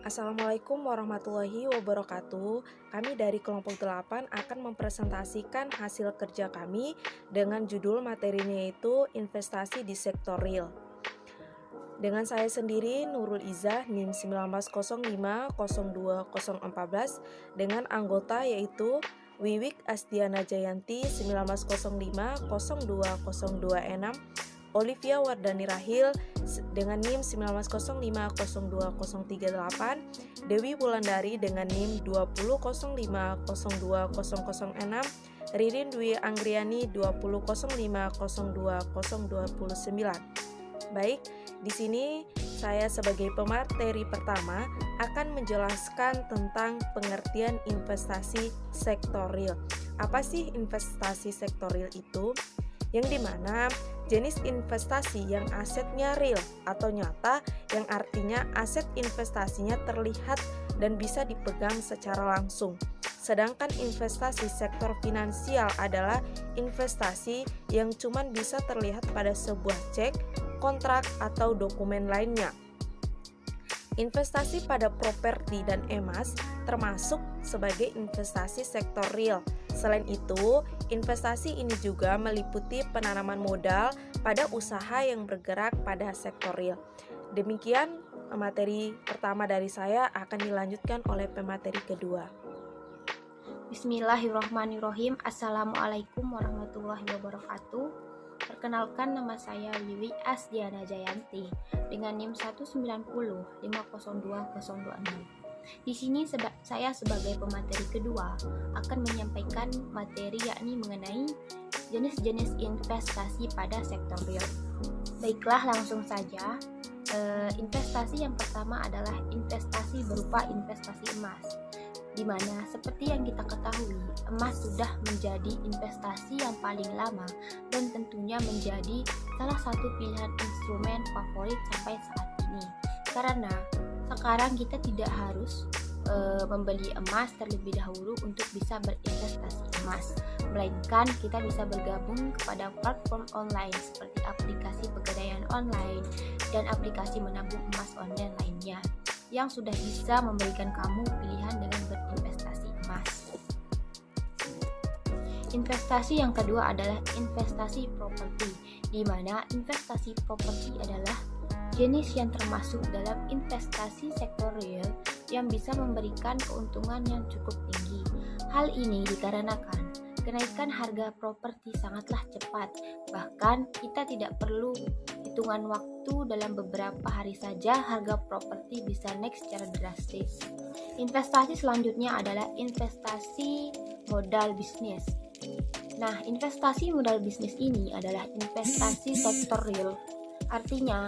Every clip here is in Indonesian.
Assalamualaikum warahmatullahi wabarakatuh. Kami dari kelompok 8 akan mempresentasikan hasil kerja kami dengan judul materinya yaitu investasi di sektor real. Dengan saya sendiri Nurul Izzah NIM 19050214 dengan anggota yaitu Wiwik Asdiana Jayanti 1905020226, Olivia Wardani Rahil dengan NIM 1905020338, Dewi Wulandari dengan NIM 2005020006, Ririn Dwi Anggriani 2005020229. Baik, di sini saya sebagai pemateri pertama akan menjelaskan tentang pengertian investasi sektor real. Apa sih investasi sektor real itu? Yang dimana jenis investasi yang asetnya real atau nyata, yang artinya aset investasinya terlihat dan bisa dipegang secara langsung. Sedangkan investasi sektor finansial adalah investasi yang cuma bisa terlihat pada sebuah cek, kontrak, atau dokumen lainnya. Investasi pada properti dan emas termasuk sebagai investasi sektor real. Selain itu, investasi ini juga meliputi penanaman modal pada usaha yang bergerak pada sektor real. Demikian materi pertama dari saya, akan dilanjutkan oleh pemateri kedua. Bismillahirrahmanirrahim. Assalamualaikum warahmatullahi wabarakatuh. Perkenalkan, nama saya Wiwik Asdiana Jayanti dengan NIM 190502026. Di sini saya sebagai pemateri kedua akan menyampaikan materi yakni mengenai jenis-jenis investasi pada sektor real. Baiklah, langsung saja. Investasi yang pertama adalah investasi berupa investasi emas, di mana seperti yang kita ketahui, emas sudah menjadi investasi yang paling lama dan tentunya menjadi salah satu pilihan instrumen favorit sampai saat ini. Karena sekarang kita tidak harus membeli emas terlebih dahulu untuk bisa berinvestasi emas, melainkan kita bisa bergabung kepada platform online seperti aplikasi pegadaian online dan aplikasi menabung emas online lainnya yang sudah bisa memberikan kamu pilihan dengan berinvestasi emas. Investasi yang kedua adalah investasi properti, di mana investasi properti adalah jenis yang termasuk dalam investasi sektor real yang bisa memberikan keuntungan yang cukup tinggi. Hal ini dikarenakan kenaikan harga properti sangatlah cepat, bahkan kita tidak perlu hitungan waktu, dalam beberapa hari saja harga properti bisa naik secara drastis. Investasi selanjutnya adalah investasi modal bisnis. Nah, investasi modal bisnis ini adalah investasi sektor real. Artinya,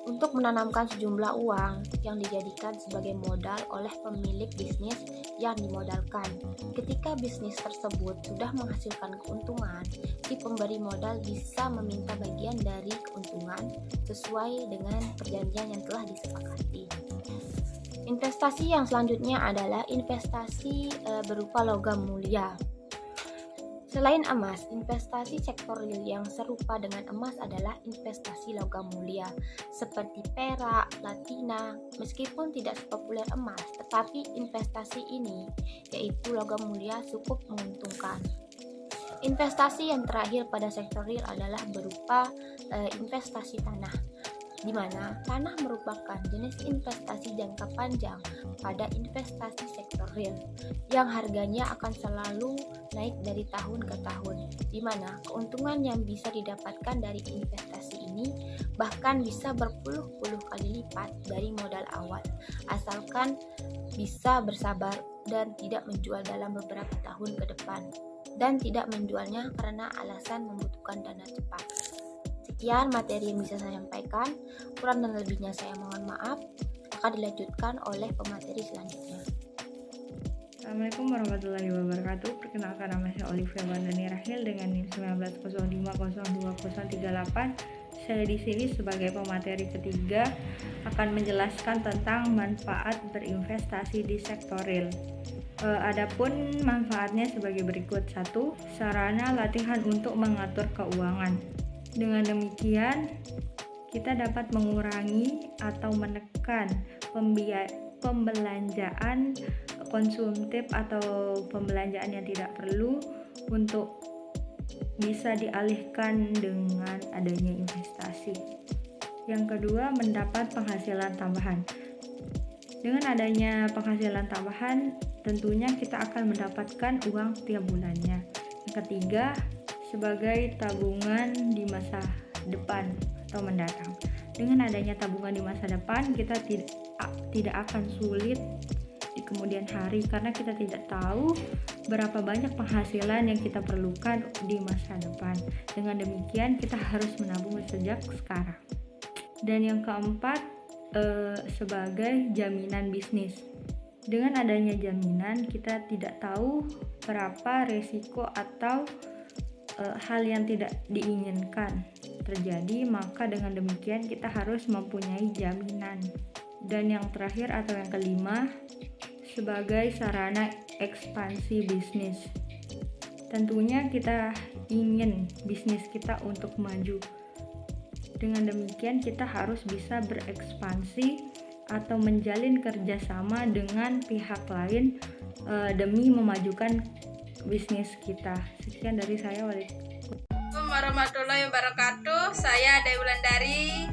untuk menanamkan sejumlah uang yang dijadikan sebagai modal oleh pemilik bisnis yang dimodalkan. Ketika bisnis tersebut sudah menghasilkan keuntungan, si pemberi modal bisa meminta bagian dari keuntungan sesuai dengan perjanjian yang telah disepakati. Investasi yang selanjutnya adalah investasi berupa logam mulia. Selain emas, investasi sektor real yang serupa dengan emas adalah investasi logam mulia seperti perak, platina. Meskipun tidak sepopuler emas, tetapi investasi ini yaitu logam mulia cukup menguntungkan. Investasi yang terakhir pada sektor real adalah berupa investasi tanah, di mana tanah merupakan jenis investasi jangka panjang pada investasi sektor real yang harganya akan selalu naik dari tahun ke tahun, di mana keuntungan yang bisa didapatkan dari investasi ini bahkan bisa berpuluh-puluh kali lipat dari modal awal, asalkan bisa bersabar dan tidak menjual dalam beberapa tahun ke depan, dan tidak menjualnya karena alasan membutuhkan dana cepat. Sekian materi yang bisa saya sampaikan, kurang dan lebihnya saya mohon maaf. Akan dilanjutkan oleh pemateri selanjutnya. Assalamualaikum warahmatullahi wabarakatuh. Perkenalkan, nama saya Olivia Wardani Rahil dengan NIM 1905020038. Saya di sini sebagai pemateri ketiga akan menjelaskan tentang manfaat berinvestasi di sektor real. Adapun manfaatnya sebagai berikut. 1. Sarana latihan untuk mengatur keuangan. Dengan demikian, kita dapat mengurangi atau menekan pembelanjaan konsumtif atau pembelanjaan yang tidak perlu untuk bisa dialihkan dengan adanya investasi. Yang kedua, mendapat penghasilan tambahan. Dengan adanya penghasilan tambahan, tentunya kita akan mendapatkan uang tiap bulannya. Yang ketiga, sebagai tabungan di masa depan atau mendatang. Dengan adanya tabungan di masa depan, kita tidak akan sulit di kemudian hari karena kita tidak tahu berapa banyak penghasilan yang kita perlukan di masa depan. Dengan demikian, kita harus menabung sejak sekarang. Dan yang keempat, sebagai jaminan bisnis. Dengan adanya jaminan, kita tidak tahu berapa resiko atau hal yang tidak diinginkan terjadi, maka dengan demikian kita harus mempunyai jaminan. Dan yang terakhir atau yang kelima, sebagai sarana ekspansi bisnis. Tentunya kita ingin bisnis kita untuk maju. Dengan demikian kita harus bisa berekspansi atau menjalin kerjasama dengan pihak lain demi memajukan bisnis kita. Sekian dari saya. Assalamualaikum warahmatullahi wabarakatuh. Saya Dewi Wulandari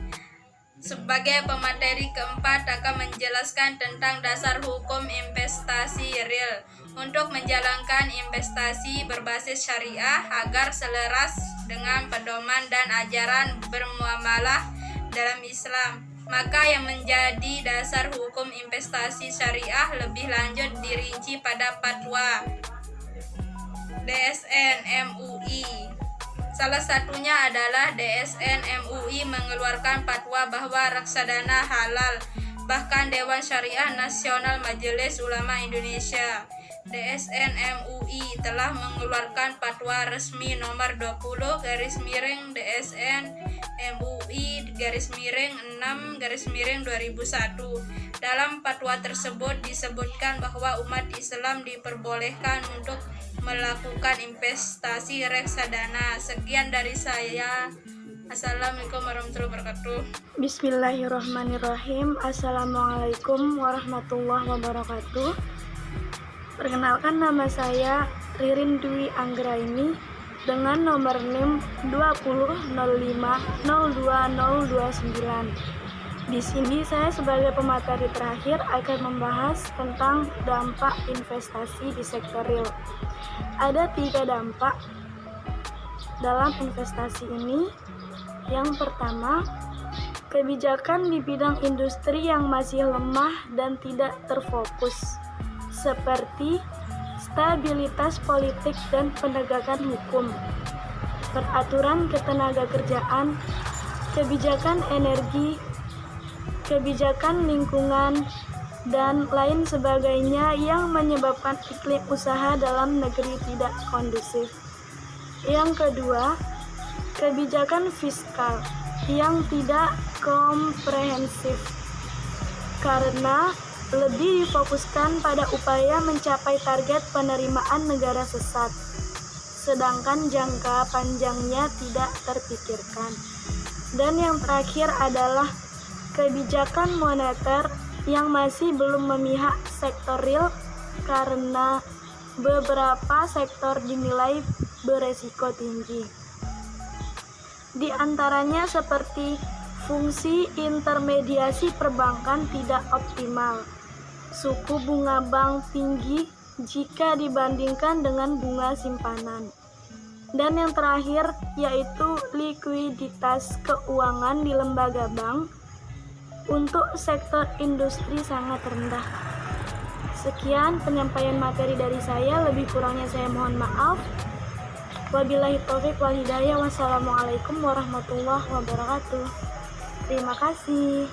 sebagai pemateri keempat akan menjelaskan tentang dasar hukum investasi real untuk menjalankan investasi berbasis syariah agar selaras dengan pedoman dan ajaran bermuamalah dalam Islam. Maka yang menjadi dasar hukum investasi syariah lebih lanjut dirinci pada fatwa DSN MUI. Salah satunya adalah DSN MUI mengeluarkan fatwa bahwa reksadana halal. Bahkan Dewan Syariah Nasional Majelis Ulama Indonesia DSN MUI telah mengeluarkan fatwa resmi nomor 20/DSN MUI /6/2001. Dalam fatwa tersebut disebutkan bahwa umat Islam diperbolehkan untuk melakukan investasi reksadana. Sekian dari saya. Assalamualaikum warahmatullahi wabarakatuh. Bismillahirrahmanirrahim. Assalamualaikum warahmatullahi wabarakatuh. Perkenalkan, nama saya Ririn Dwi Anggraini dengan nomor NIM 2005020029. Di sini saya sebagai pemateri terakhir akan membahas tentang dampak investasi di sektor real. Ada 3 dampak dalam investasi ini. Yang pertama, kebijakan di bidang industri yang masih lemah dan tidak terfokus, seperti stabilitas politik dan penegakan hukum, peraturan ketenagakerjaan, kebijakan energi, kebijakan lingkungan, dan lain sebagainya yang menyebabkan iklim usaha dalam negeri tidak kondusif. Yang kedua, kebijakan fiskal yang tidak komprehensif karena lebih difokuskan pada upaya mencapai target penerimaan negara sesat, sedangkan jangka panjangnya tidak terpikirkan. Dan yang terakhir adalah kebijakan moneter yang masih belum memihak sektor real karena beberapa sektor dinilai beresiko tinggi. Di antaranya seperti fungsi intermediasi perbankan tidak optimal, suku bunga bank tinggi jika dibandingkan dengan bunga simpanan, dan yang terakhir yaitu likuiditas keuangan di lembaga bank untuk sektor industri sangat rendah. Sekian penyampaian materi dari saya, lebih kurangnya saya mohon maaf. Wabillahi taufiq wal hidayah. Wassalamualaikum warahmatullahi wabarakatuh. Terima kasih.